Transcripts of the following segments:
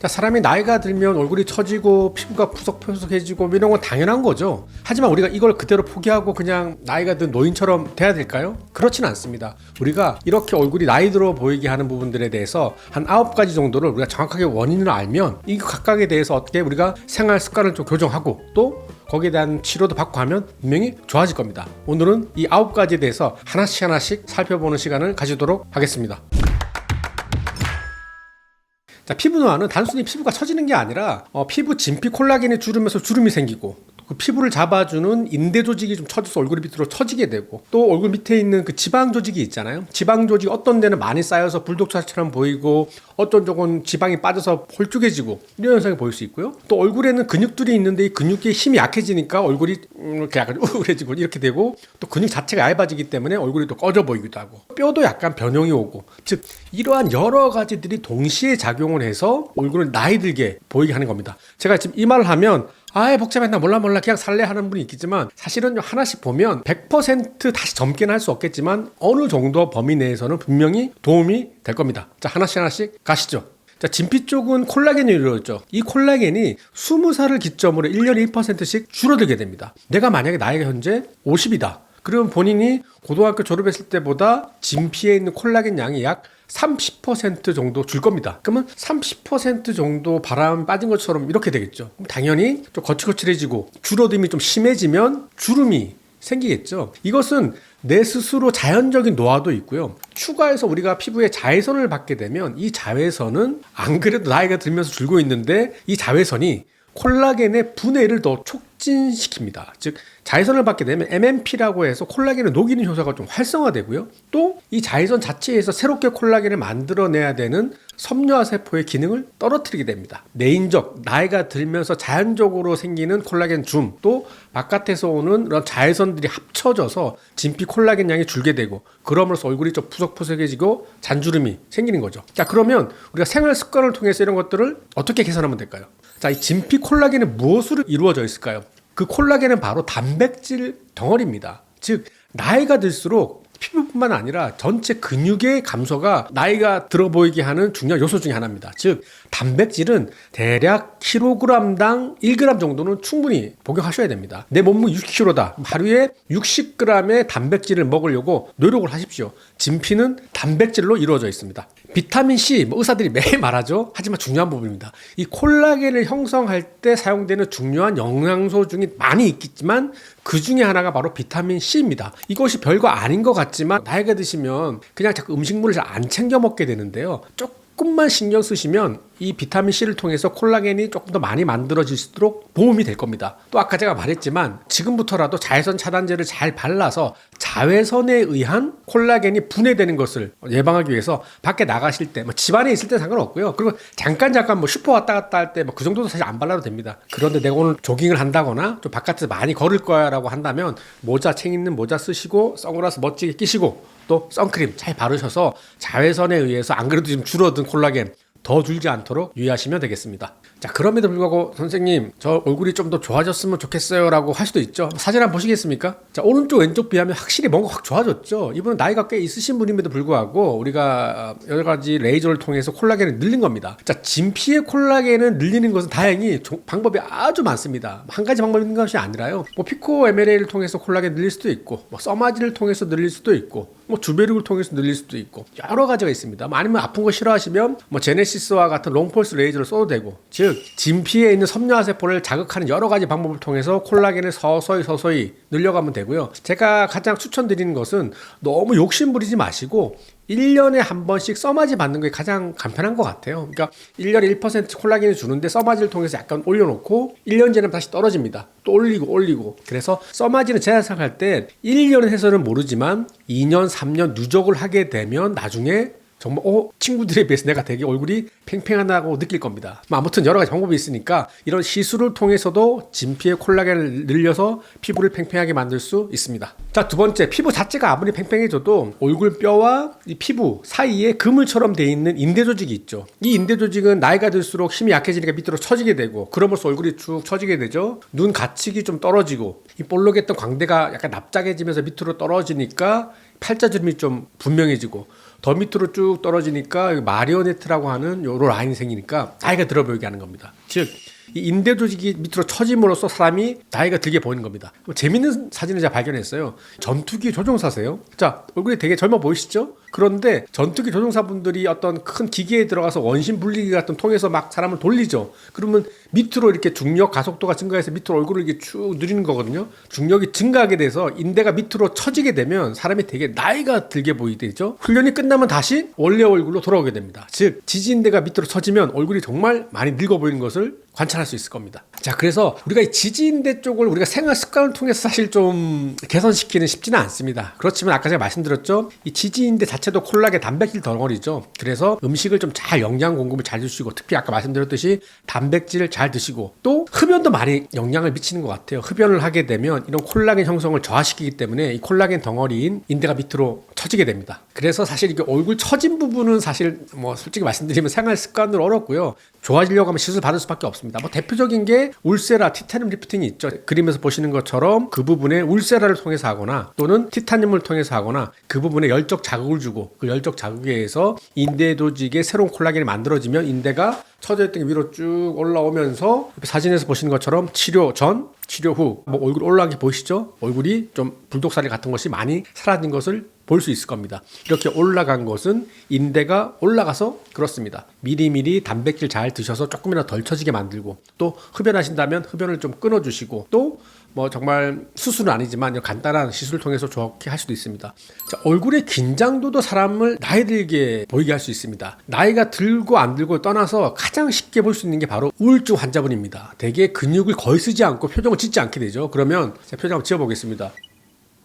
자, 사람이 나이가 들면 얼굴이 처지고 피부가 푸석푸석해지고 이런 건 당연한 거죠. 하지만 우리가 이걸 그대로 포기하고 그냥 나이가 든 노인처럼 돼야 될까요? 그렇지는 않습니다. 우리가 이렇게 얼굴이 나이 들어 보이게 하는 부분들에 대해서 한 9가지 정도를 우리가 정확하게 원인을 알면 이 각각에 대해서 어떻게 우리가 생활 습관을 좀 교정하고 또 거기에 대한 치료도 받고 하면 분명히 좋아질 겁니다. 오늘은 이 9가지에 대해서 하나씩 살펴보는 시간을 가지도록 하겠습니다. 자, 피부 노화는 단순히 피부가 처지는 게 아니라 피부 진피 콜라겐이 주름에서 주름이 생기고 그 피부를 잡아주는 인대 조직이 좀 처져서 얼굴 밑으로 처지게 되고 또 얼굴 밑에 있는 그 지방 조직이 있잖아요. 지방 조직이 어떤 데는 많이 쌓여서 불독차처럼 보이고 어떤 쪽은 지방이 빠져서 홀쭉해지고 이런 현상이 보일 수 있고요. 또 얼굴에는 근육들이 있는데 이 근육의 힘이 약해지니까 얼굴이 이렇게 약간 우울해지고 이렇게 되고 또 근육 자체가 얇아지기 때문에 얼굴이 또 꺼져 보이기도 하고 뼈도 약간 변형이 오고 즉 이러한 여러 가지들이 동시에 작용을 해서 얼굴을 나이 들게 보이게 하는 겁니다. 제가 지금 이 말을 하면 복잡했나 몰라 그냥 살래 하는 분이 있겠지만 사실은 하나씩 보면 100% 다시 젊게는 할 수 없겠지만 어느 정도 범위 내에서는 분명히 도움이 될 겁니다. 자, 하나씩 가시죠. 자, 진피 쪽은 콜라겐이 이루어졌죠. 이 콜라겐이 20살을 기점으로 1년에 1%씩 줄어들게 됩니다. 내가 만약에 나이가 현재 50이다. 그러면 본인이 고등학교 졸업했을 때보다 진피에 있는 콜라겐 양이 약 30% 정도 줄 겁니다. 그러면 30% 정도 바람 빠진 것처럼 이렇게 되겠죠. 그럼 당연히 좀 거칠거칠해지고 줄어듦이 좀 심해지면 주름이 생기겠죠. 이것은 내 스스로 자연적인 노화도 있고요. 추가해서 우리가 피부에 자외선을 받게 되면 이 자외선은 안 그래도 나이가 들면서 줄고 있는데 이 자외선이 콜라겐의 분해를 더 촉진시킵니다. 즉 자외선을 받게 되면 MMP라고 해서 콜라겐을 녹이는 효소가 좀 활성화되고요. 또 이 자외선 자체에서 새롭게 콜라겐을 만들어내야 되는 섬유화 세포의 기능을 떨어뜨리게 됩니다. 내인적 나이가 들면서 자연적으로 생기는 콜라겐 줌, 또 바깥에서 오는 그런 자외선들이 합쳐져서 진피 콜라겐 양이 줄게 되고 그러면서 얼굴이 좀 푸석푸석해지고 잔주름이 생기는 거죠. 자, 그러면 우리가 생활 습관을 통해서 이런 것들을 어떻게 개선하면 될까요? 자, 이 진피 콜라겐은 무엇으로 이루어져 있을까요? 그 콜라겐은 바로 단백질 덩어리입니다. 즉 나이가 들수록 피부뿐만 아니라 전체 근육의 감소가 나이가 들어 보이게 하는 중요한 요소 중에 하나입니다. 즉 단백질은 대략 kg당 1g 정도는 충분히 복용하셔야 됩니다. 내 몸무게 60kg다. 하루에 60g의 단백질을 먹으려고 노력을 하십시오. 진피는 단백질로 이루어져 있습니다. 비타민C, 의사들이 매일 말하죠. 하지만 중요한 부분입니다. 이 콜라겐을 형성할 때 사용되는 중요한 영양소 중에 많이 있겠지만 그 중에 하나가 바로 비타민C입니다. 이것이 별거 아닌 것 같지만 나이가 드시면 그냥 자꾸 음식물을 잘 안 챙겨 먹게 되는데요. 조금만 신경 쓰시면 이 비타민C를 통해서 콜라겐이 조금 더 많이 만들어질 수 있도록 도움이 될 겁니다. 또 아까 제가 말했지만 지금부터라도 자외선 차단제를 잘 발라서 자외선에 의한 콜라겐이 분해되는 것을 예방하기 위해서 밖에 나가실 때 집안에 있을 때 상관없고요. 그리고 잠깐 슈퍼 왔다 갔다 할 때 그 정도도 사실 안 발라도 됩니다. 그런데 내가 오늘 조깅을 한다거나 좀 바깥에서 많이 걸을 거야 라고 한다면 책 있는 모자 쓰시고 선글라스 멋지게 끼시고 또 선크림 잘 바르셔서 자외선에 의해서 안 그래도 지금 줄어든 콜라겐 더 줄지 않도록 유의하시면 되겠습니다. 자, 그럼에도 불구하고 선생님 저 얼굴이 좀 더 좋아졌으면 좋겠어요 라고 할 수도 있죠. 사진 한번 보시겠습니까? 자, 오른쪽 왼쪽 비하면 확실히 뭔가 확 좋아졌죠. 이분은 나이가 꽤 있으신 분임에도 불구하고 우리가 여러 가지 레이저를 통해서 콜라겐을 늘린 겁니다. 자, 진피의 콜라겐을 늘리는 것은 다행히 방법이 아주 많습니다. 한 가지 방법이 있는 것이 아니라요. 피코 MLA를 통해서 콜라겐 늘릴 수도 있고 써마지를 통해서 늘릴 수도 있고 주베룩을 통해서 늘릴 수도 있고 여러 가지가 있습니다. 아니면 아픈 거 싫어하시면 제네시스와 같은 롱폴스 레이저를 써도 되고 즉 진피에 있는 섬유화 세포를 자극하는 여러 가지 방법을 통해서 콜라겐을 서서히 늘려가면 되고요. 제가 가장 추천드리는 것은 너무 욕심부리지 마시고 1년에 한 번씩 써마지 받는 게 가장 간편한 것 같아요. 그러니까 1년에 1% 콜라겐을 주는데 써마지를 통해서 약간 올려놓고 1년 전에 다시 떨어집니다. 또 올리고 그래서 써마지는 제가 생각할 때 1년 해서는 모르지만 2년 3년 누적을 하게 되면 나중에 정말 친구들에 비해서 내가 되게 얼굴이 팽팽하다고 느낄 겁니다. 아무튼 여러 가지 방법이 있으니까 이런 시술을 통해서도 진피의 콜라겐을 늘려서 피부를 팽팽하게 만들 수 있습니다. 자, 두 번째, 피부 자체가 아무리 팽팽해져도 얼굴뼈와 이 피부 사이에 그물처럼 돼 있는 인대 조직이 있죠. 이 인대 조직은 나이가 들수록 힘이 약해지니까 밑으로 처지게 되고 그러면서 얼굴이 쭉 처지게 되죠. 눈 가축이 좀 떨어지고 이 볼록했던 광대가 약간 납작해지면서 밑으로 떨어지니까 팔자주름이 좀 분명해지고 더 밑으로 쭉 떨어지니까 마리오네트라고 하는 요런 라인이 생기니까 나이가 들어 보이게 하는 겁니다. 즉 이 인대 조직이 밑으로 처짐으로써 사람이 나이가 들게 보이는 겁니다. 재밌는 사진을 제가 발견했어요. 전투기 조종사세요. 자, 얼굴이 되게 젊어 보이시죠? 그런데 전투기 조종사분들이 어떤 큰 기계에 들어가서 원심 분리기 같은 통해서 막 사람을 돌리죠. 그러면 밑으로 이렇게 중력 가속도가 증가해서 밑으로 얼굴을 이렇게 쭉 누리는 거거든요. 중력이 증가하게 돼서 인대가 밑으로 처지게 되면 사람이 되게 나이가 들게 보이게 되죠. 훈련이 끝나면 다시 원래 얼굴로 돌아오게 됩니다. 즉 지지인대가 밑으로 처지면 얼굴이 정말 많이 늙어 보이는 것을 관찰할 수 있을 겁니다. 자, 그래서 우리가 이 지지인대 쪽을 우리가 생활 습관을 통해서 사실 좀 개선시키는 쉽지는 않습니다. 그렇지만 아까 제가 말씀드렸죠. 이 지지인대 자체도 콜라겐 단백질 덩어리죠. 그래서 음식을 좀 잘 영양 공급을 잘 주시고 특히 아까 말씀드렸듯이 단백질을 잘 드시고 또 흡연도 많이 영향을 미치는 것 같아요. 흡연을 하게 되면 이런 콜라겐 형성을 저하시키기 때문에 이 콜라겐 덩어리인 인대가 밑으로 처지게 됩니다. 그래서 사실 이게 얼굴 처진 부분은 사실 뭐 솔직히 말씀드리면 생활 습관으로 어렵고요. 좋아지려고 하면 시술 받을 수밖에 없습니다. 뭐 대표적인 게 울세라 티타늄 리프팅이 있죠. 그림에서 보시는 것처럼 그 부분에 울세라를 통해서 하거나 또는 티타늄을 통해서 하거나 그 부분에 열적 자극을 주고 그 열적 자극에 의해서 인대 조직에 새로운 콜라겐이 만들어지면 인대가 처져 있던 게 위로 쭉 올라오면서 사진에서 보시는 것처럼 치료 전, 치료 후 뭐 얼굴 올라간 게 보이시죠? 얼굴이 좀 불독살이 같은 것이 많이 사라진 것을 볼 수 있을 겁니다. 이렇게 올라간 것은 인대가 올라가서 그렇습니다. 미리미리 단백질 잘 드셔서 조금이라도 덜 처지게 만들고 또 흡연하신다면 흡연을 좀 끊어주시고 또 뭐 정말 수술은 아니지만 간단한 시술을 통해서 좋게 할 수도 있습니다. 자, 얼굴의 긴장도도 사람을 나이 들게 보이게 할 수 있습니다. 나이가 들고 안 들고 떠나서 가장 쉽게 볼 수 있는 게 바로 우울증 환자분입니다. 대개 근육을 거의 쓰지 않고 표정을 짓지 않게 되죠. 그러면 제가 표정 한번 지어보겠습니다.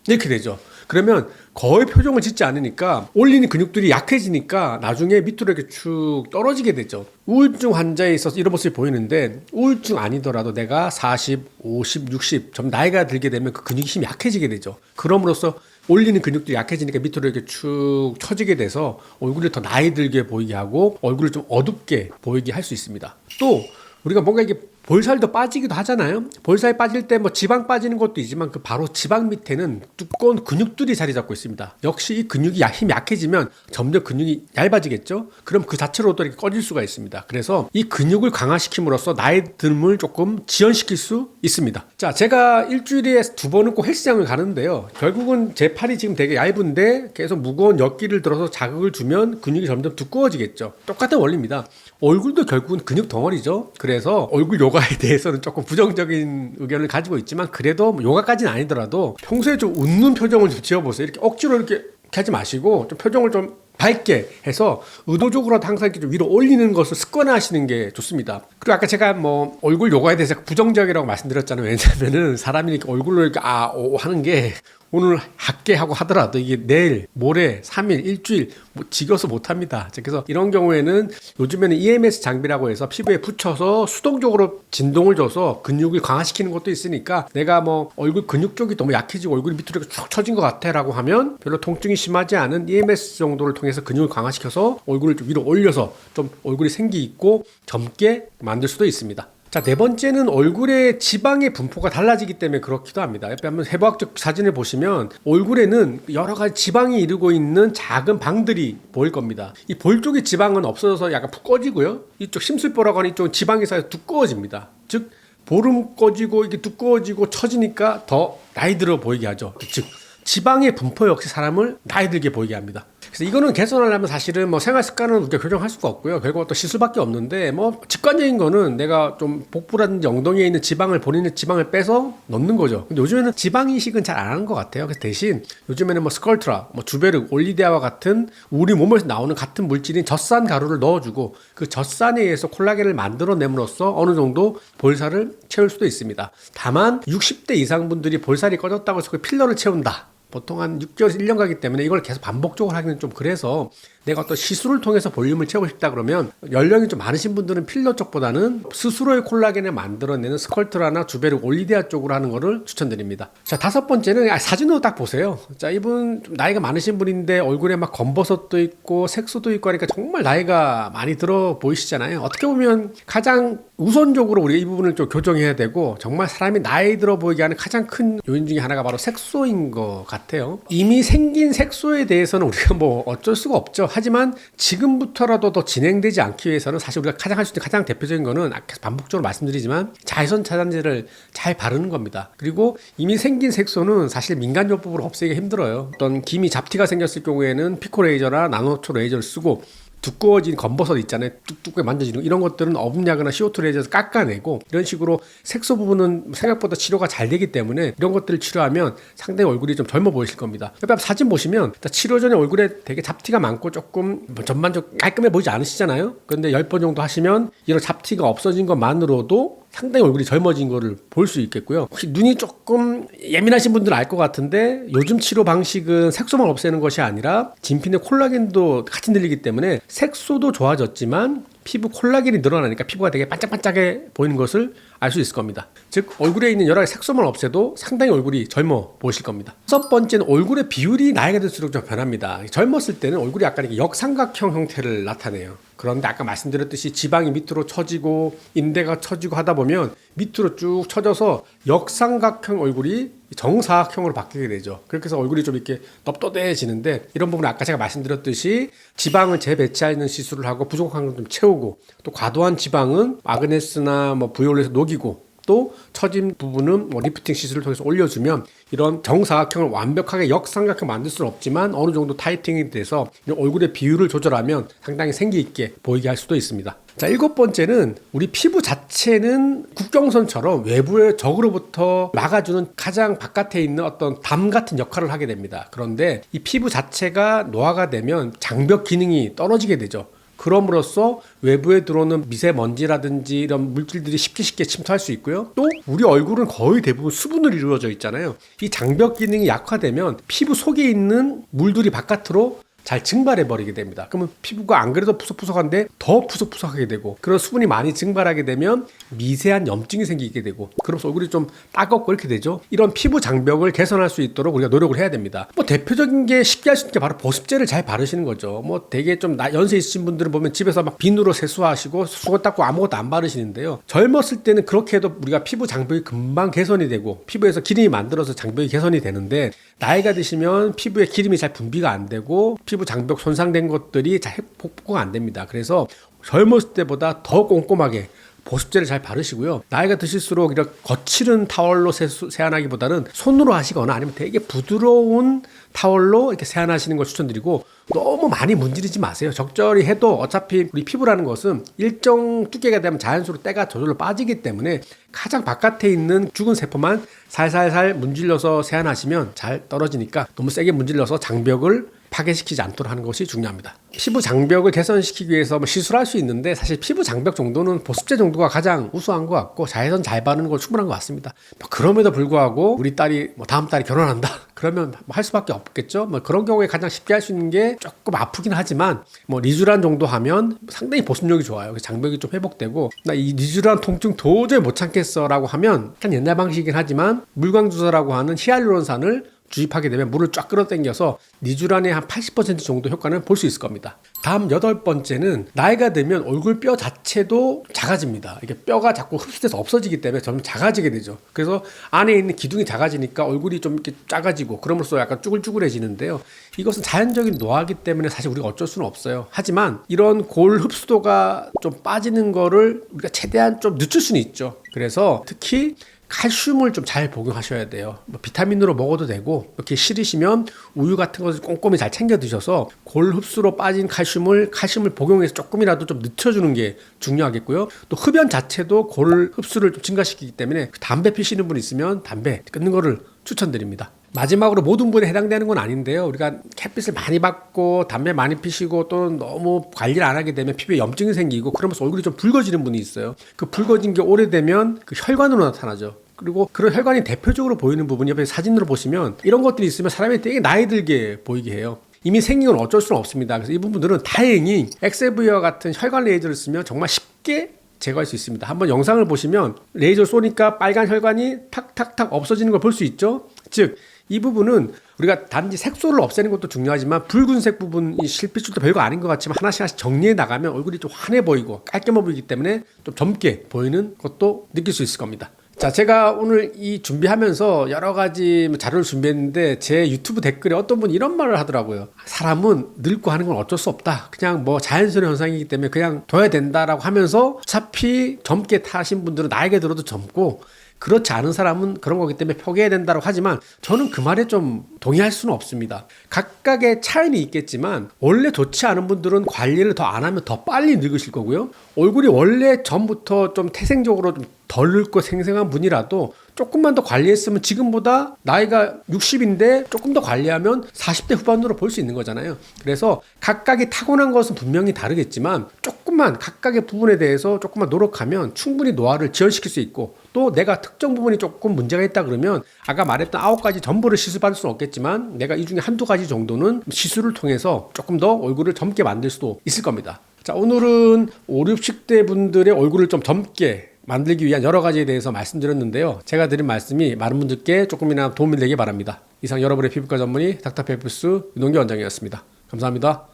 이렇게 되죠. 그러면 거의 표정을 짓지 않으니까 올리는 근육들이 약해지니까 나중에 밑으로 이렇게 쭉 떨어지게 되죠. 우울증 환자에 있어서 이런 모습이 보이는데 우울증 아니더라도 내가 40, 50, 60 좀 나이가 들게 되면 그 근육이 힘이 약해지게 되죠. 그럼으로써 올리는 근육들이 약해지니까 밑으로 이렇게 쭉 처지게 돼서 얼굴을 더 나이 들게 보이게 하고 얼굴을 좀 어둡게 보이게 할 수 있습니다. 또 우리가 뭔가 이게 볼살도 빠지기도 하잖아요. 볼살 빠질 때 뭐 지방 빠지는 것도 있지만 그 바로 지방 밑에는 두꺼운 근육들이 자리 잡고 있습니다. 역시 이 근육이 힘이 약해지면 점점 근육이 얇아지겠죠. 그럼 그 자체로도 이렇게 꺼질 수가 있습니다. 그래서 이 근육을 강화시킴으로써 나이 듦을 조금 지연시킬 수 있습니다. 자, 제가 일주일에 2번은 꼭 헬스장을 가는데요. 결국은 제 팔이 지금 되게 얇은데 계속 무거운 역기를 들어서 자극을 주면 근육이 점점 두꺼워지겠죠. 똑같은 원리입니다. 얼굴도 결국은 근육 덩어리죠. 그래서 얼굴 요가에 대해서는 조금 부정적인 의견을 가지고 있지만 그래도 요가까지는 아니더라도 평소에 좀 웃는 표정을 좀 지어보세요. 이렇게 억지로 이렇게 하지 마시고 좀 표정을 좀 밝게 해서 의도적으로 항상 이렇게 좀 위로 올리는 것을 습관화하시는 게 좋습니다. 그리고 아까 제가 뭐 얼굴 요가에 대해서 부정적이라고 말씀드렸잖아요. 왜냐하면은 사람이 이렇게 얼굴로 이렇게 하는 게 오늘 할게 하고 하더라도 이게 내일, 모레, 3일, 일주일 뭐 지겨서 못합니다. 그래서 이런 경우에는 요즘에는 EMS 장비라고 해서 피부에 붙여서 수동적으로 진동을 줘서 근육을 강화시키는 것도 있으니까 내가 뭐 얼굴 근육 쪽이 너무 약해지고 얼굴이 밑으로 쭉 처진 것 같아 라고 하면 별로 통증이 심하지 않은 EMS 정도를 통해서 근육을 강화시켜서 얼굴을 좀 위로 올려서 좀 얼굴이 생기 있고 젊게 만들 수도 있습니다. 자, 네 번째는 얼굴의 지방의 분포가 달라지기 때문에 그렇기도 합니다. 옆에 한번 해부학적 사진을 보시면 얼굴에는 여러 가지 지방이 이루고 있는 작은 방들이 보일 겁니다. 이 볼 쪽의 지방은 없어져서 약간 푹 꺼지고요. 이쪽 심술보라고 하는 이쪽은 지방이 쌓여서 두꺼워집니다. 즉 볼은 꺼지고 이게 두꺼워지고 처지니까 더 나이 들어 보이게 하죠. 즉 지방의 분포 역시 사람을 나이 들게 보이게 합니다. 그래서 이거는 개선하려면 사실은 뭐 생활 습관은 우리가 교정할 수가 없고요. 결국 또 시술밖에 없는데 뭐 직관적인 거는 내가 좀 복부라든지 엉덩이에 있는 지방을 본인의 지방을 빼서 넣는 거죠. 근데 요즘에는 지방 이식은 잘 안 하는 것 같아요. 그래서 대신 요즘에는 뭐 스컬트라, 뭐 주베르, 올리데아와 같은 우리 몸에서 나오는 같은 물질인 젖산 가루를 넣어주고 그 젖산에 의해서 콜라겐을 만들어냄으로써 어느 정도 볼살을 채울 수도 있습니다. 다만 60대 이상 분들이 볼살이 꺼졌다고 해서 그 필러를 채운다. 보통 한 6개월에서 1년 가기 때문에 이걸 계속 반복적으로 하기는 좀 그래서 내가 어떤 시술을 통해서 볼륨을 채우고 싶다 그러면 연령이 좀 많으신 분들은 필러 쪽보다는 스스로의 콜라겐을 만들어내는 스컬트라나 주베르 올리데아 쪽으로 하는 거를 추천드립니다. 자, 다섯 번째는 사진으로 딱 보세요. 자, 이분 좀 나이가 많으신 분인데 얼굴에 막 검버섯도 있고 색소도 있고 하니까 정말 나이가 많이 들어 보이시잖아요. 어떻게 보면 가장 우선적으로 우리가 이 부분을 좀 교정해야 되고, 정말 사람이 나이 들어 보이게 하는 가장 큰 요인 중에 하나가 바로 색소인 것 같아요. 이미 생긴 색소에 대해서는 우리가 뭐 어쩔 수가 없죠. 하지만 지금부터라도 더 진행되지 않기 위해서는 사실 우리가 가장 할 수 있는 가장 대표적인 거는 아까 반복적으로 말씀드리지만 자외선 차단제를 잘 바르는 겁니다. 그리고 이미 생긴 색소는 사실 민간요법으로 없애기가 힘들어요. 어떤 기미 잡티가 생겼을 경우에는 피코레이저나 나노초 레이저를 쓰고, 두꺼워진 검버섯 있잖아요. 뚝뚝하게 만져지는 거. 이런 것들은 어분야그나 CO2 레이저에서 깎아내고, 이런 식으로 색소 부분은 생각보다 치료가 잘 되기 때문에 이런 것들을 치료하면 상당히 얼굴이 좀 젊어 보이실 겁니다. 옆에 사진 보시면 치료 전에 얼굴에 되게 잡티가 많고 조금 전반적으로 깔끔해 보이지 않으시잖아요. 그런데 10번 정도 하시면 이런 잡티가 없어진 것만으로도 상당히 얼굴이 젊어진 거를 볼 수 있겠고요. 혹시 눈이 조금 예민하신 분들은 알 것 같은데, 요즘 치료 방식은 색소만 없애는 것이 아니라 진피내 콜라겐도 같이 늘리기 때문에 색소도 좋아졌지만 피부 콜라겐이 늘어나니까 피부가 되게 반짝반짝해 보이는 것을 알 수 있을 겁니다. 즉 얼굴에 있는 여러 가지 색소만 없애도 상당히 얼굴이 젊어 보이실 겁니다. 첫 번째는 얼굴의 비율이 나이가 들수록 좀 변합니다. 젊었을 때는 얼굴이 약간 이렇게 역삼각형 형태를 나타내요. 그런데 아까 말씀드렸듯이 지방이 밑으로 처지고 인대가 처지고 하다 보면 밑으로 쭉 처져서 역삼각형 얼굴이 정사각형으로 바뀌게 되죠. 그렇게 해서 얼굴이 좀 이렇게 넙ጦ대지는데, 이런 부분은 아까 제가 말씀드렸듯이 지방을 재배치하는 시술을 하고 부족한 걸 좀 채우고, 또 과도한 지방은 마그네스나 부이올렛에서 녹이고, 또 처진 부분은 리프팅 시술을 통해서 올려주면 이런 정사각형을 완벽하게 역삼각형 만들 수는 없지만 어느 정도 타이팅이 돼서 얼굴의 비율을 조절하면 상당히 생기 있게 보이게 할 수도 있습니다. 자, 일곱 번째는 우리 피부 자체는 국경선처럼 외부의 적으로부터 막아주는 가장 바깥에 있는 어떤 담 같은 역할을 하게 됩니다. 그런데 이 피부 자체가 노화가 되면 장벽 기능이 떨어지게 되죠. 그럼으로써 외부에 들어오는 미세먼지라든지 이런 물질들이 쉽게 침투할 수 있고요. 또 우리 얼굴은 거의 대부분 수분으로 이루어져 있잖아요. 이 장벽 기능이 약화되면 피부 속에 있는 물들이 바깥으로 잘 증발해 버리게 됩니다. 그러면 피부가 안 그래도 푸석푸석한데 더 푸석푸석하게 되고, 그런 수분이 많이 증발하게 되면 미세한 염증이 생기게 되고, 그러면서 얼굴이 좀 따갑고 이렇게 되죠. 이런 피부 장벽을 개선할 수 있도록 우리가 노력을 해야 됩니다. 대표적인 게 쉽게 할 수 있는 게 바로 보습제를 잘 바르시는 거죠. 되게 좀 연세 있으신 분들은 보면 집에서 막 비누로 세수하시고 수건 닦고 아무것도 안 바르시는데요. 젊었을 때는 그렇게 해도 우리가 피부 장벽이 금방 개선이 되고 피부에서 기름이 만들어서 장벽이 개선이 되는데, 나이가 드시면 피부에 기름이 잘 분비가 안 되고 피부 장벽 손상된 것들이 잘 복구가 안 됩니다. 그래서 젊었을 때보다 더 꼼꼼하게 보습제를 잘 바르시고요. 나이가 드실수록 이렇게 거칠은 타월로 세안하기보다는 손으로 하시거나 아니면 되게 부드러운 타월로 이렇게 세안하시는 걸 추천드리고, 너무 많이 문지르지 마세요. 적절히 해도 어차피 우리 피부라는 것은 일정 두께가 되면 자연스러로 때가 저절로 빠지기 때문에 가장 바깥에 있는 죽은 세포만 살살살 문질러서 세안하시면 잘 떨어지니까 너무 세게 문질러서 장벽을 파괴시키지 않도록 하는 것이 중요합니다. 피부 장벽을 개선시키기 위해서 시술할 수 있는데, 사실 피부 장벽 정도는 보습제 정도가 가장 우수한 것 같고 자외선 잘 바르는 거 충분한 것 같습니다. 그럼에도 불구하고 우리 딸이 다음 달에 결혼한다 그러면 할 수밖에 없겠죠. 그런 경우에 가장 쉽게 할 수 있는 게 조금 아프긴 하지만 리쥬란 정도 하면 상당히 보습력이 좋아요. 장벽이 좀 회복되고, 나 이 리쥬란 통증 도저히 못 참겠어 라고 하면 약간 옛날 방식이긴 하지만 물광주사라고 하는 히알루론산을 주입하게 되면 물을 쫙 끌어당겨서 리쥬란의 한 80% 정도 효과는 볼 수 있을 겁니다. 다음 여덟 번째는 나이가 들면 얼굴 뼈 자체도 작아집니다. 이게 뼈가 자꾸 흡수돼서 없어지기 때문에 점점 작아지게 되죠. 그래서 안에 있는 기둥이 작아지니까 얼굴이 좀 이렇게 작아지고 그러면서 약간 쭈글쭈글해지는데요. 이것은 자연적인 노화이기 때문에 사실 우리가 어쩔 수는 없어요. 하지만 이런 골 흡수도가 좀 빠지는 거를 우리가 최대한 좀 늦출 수는 있죠. 그래서 특히 칼슘을 좀 잘 복용하셔야 돼요. 비타민으로 먹어도 되고, 이렇게 싫으시면 우유 같은 것을 꼼꼼히 잘 챙겨 드셔서 골 흡수로 빠진 칼슘을 복용해서 조금이라도 좀 늦춰주는 게 중요하겠고요. 또 흡연 자체도 골 흡수를 좀 증가시키기 때문에 담배 피시는 분 있으면 담배 끊는 거를 추천드립니다. 마지막으로 모든 분에 해당되는 건 아닌데요. 우리가 햇빛을 많이 받고 담배 많이 피시고 또 너무 관리를 안 하게 되면 피부에 염증이 생기고 그러면서 얼굴이 좀 붉어지는 분이 있어요. 그 붉어진 게 오래되면 그 혈관으로 나타나죠. 그리고 그런 혈관이 대표적으로 보이는 부분이 옆에 사진으로 보시면 이런 것들이 있으면 사람이 되게 나이 들게 보이게 해요. 이미 생긴 건 어쩔 수는 없습니다. 그래서 이 부분들은 다행히 엑셀V와 같은 혈관 레이저를 쓰면 정말 쉽게 제거할 수 있습니다. 한번 영상을 보시면 레이저 쏘니까 빨간 혈관이 탁탁탁 없어지는 걸 볼 수 있죠. 즉 이 부분은 우리가 단지 색소를 없애는 것도 중요하지만 붉은색 부분, 이 실핏줄도 별거 아닌 것 같지만 하나씩 정리해 나가면 얼굴이 좀 환해 보이고 깔끔해 보이기 때문에 좀 젊게 보이는 것도 느낄 수 있을 겁니다. 자, 제가 오늘 이 준비하면서 여러 가지 자료를 준비했는데 제 유튜브 댓글에 어떤 분이 이런 말을 하더라고요. 사람은 늙고 하는 건 어쩔 수 없다. 그냥 뭐 자연스러운 현상이기 때문에 그냥 둬야 된다라고 하면서 어차피 젊게 타신 분들은 나이가 들어도 젊고 그렇지 않은 사람은 그런 거기 때문에 포기해야 된다고 하지만 저는 그 말에 좀 동의할 수는 없습니다. 각각의 차이는 있겠지만 원래 좋지 않은 분들은 관리를 더 안 하면 더 빨리 늙으실 거고요. 얼굴이 원래 전부터 좀 태생적으로 좀 덜 늙고 생생한 분이라도 조금만 더 관리했으면 지금보다 나이가 60인데 조금 더 관리하면 40대 후반으로 볼 수 있는 거잖아요. 그래서 각각이 타고난 것은 분명히 다르겠지만 조금만 각각의 부분에 대해서 조금만 노력하면 충분히 노화를 지연시킬 수 있고 또 내가 특정 부분이 조금 문제가 있다 그러면 아까 말했던 9가지 전부를 시술받을 수는 없겠지만 내가 이 중에 한두 가지 정도는 시술을 통해서 조금 더 얼굴을 젊게 만들 수도 있을 겁니다. 자, 오늘은 5, 60대 분들의 얼굴을 좀 젊게 만들기 위한 여러 가지에 대해서 말씀드렸는데요. 제가 드린 말씀이 많은 분들께 조금이나 도움이 되길 바랍니다. 이상 여러분의 피부과 전문의 닥터페이프스 윤동기 원장이었습니다. 감사합니다.